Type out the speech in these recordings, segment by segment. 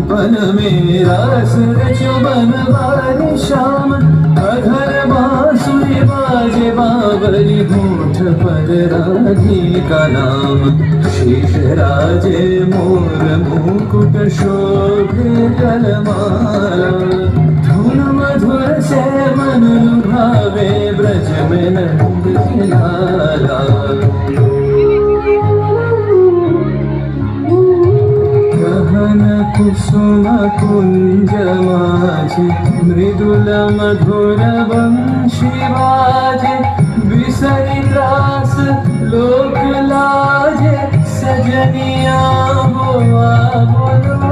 one में रास रचो बनवारी श्याम अधर बांसुरी बाजे बावरी होठ पर राधी का नाम शेष राजे मोर मुकुट शोभे जलमाला धुन मधुर से मन लुभावे ब्रज में नंद लाला कुसुम कुंज माझे मृदुल मधुर वंशी बाजे बिसरी त्रास लोक लाजे सजनिया बोआ बोलो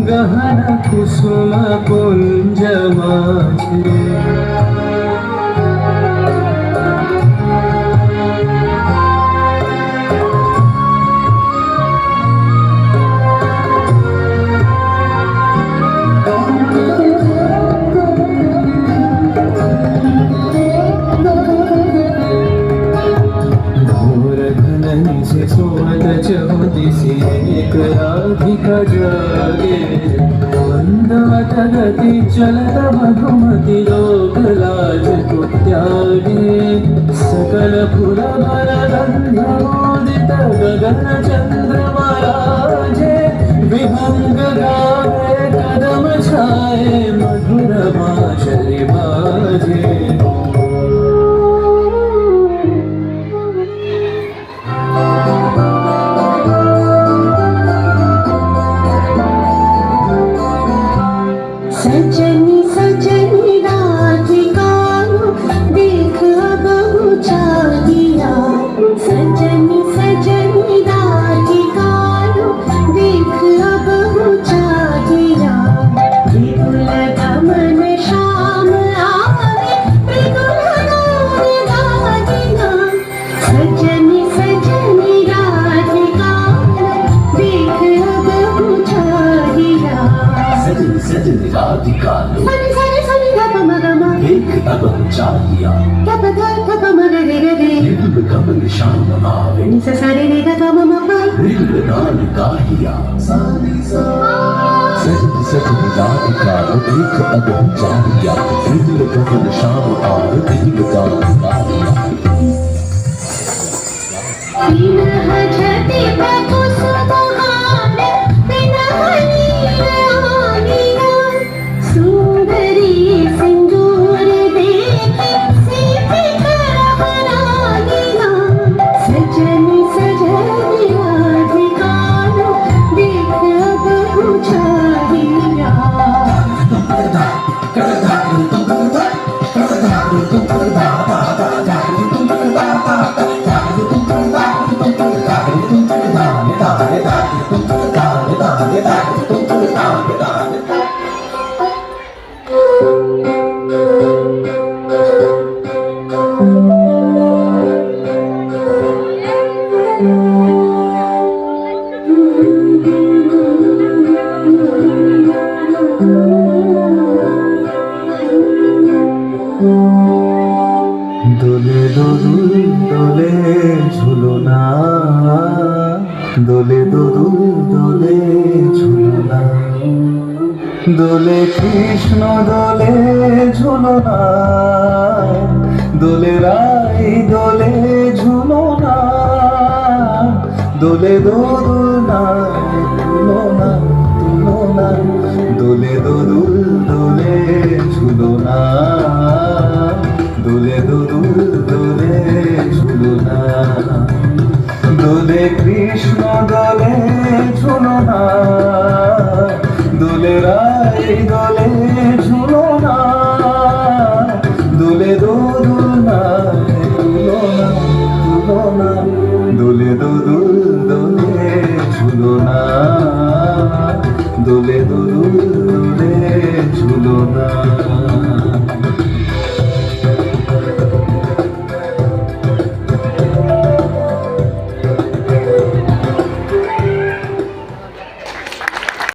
गहन कुसुम कुंज माझे एक राधिका जागे मंदवत गति चलत मधुमति लोक लाज को त्यागे सकल फुल बरगंधोदित गगन चंद्रमा राजे विहंग गावे कदम छाए मधुर बांसुरी बाजे सजनी सजनी राधिका देख अब चालिया सजनी सजनी राधिका देख अब चालिया विपुल गमन श्याम आवे विपुल गादिना सजनी सजनी राधिका देख अब चालिया सजनी सजनी राधिका सनी सनी सनी गप मगमा एक अब चाहिया गप गप मग रे रे मृदुल गमन श्याम आवे निस सरे रे गप मम मृदुल गान गाहिया सजनी सजनी राधिका एक अब चाहिया मृदुल गमन श्याम आवे मृदुल गान गाहिया बिनह झति बकुसुम गान बिनह नीरा सुंदरी सिंदूर देखी सीते करवनागिना सजनी सजनी राधिका देख अब चालिया দোলে দোদুল দোলে ঝুলনা দোলে দোদুল দোলে ঝুলনা দোলে কৃষ্ণ দোলে ঝুলনা দোলে রাই দোলে ঝুলনা দোলে দোদুলনা তুলনা তুলনা দোলে দোদুল দোলে ঝুলনা দোলে দোদুল দোলে ঝুলনা দোলে কৃষ্ণ দোলে बोले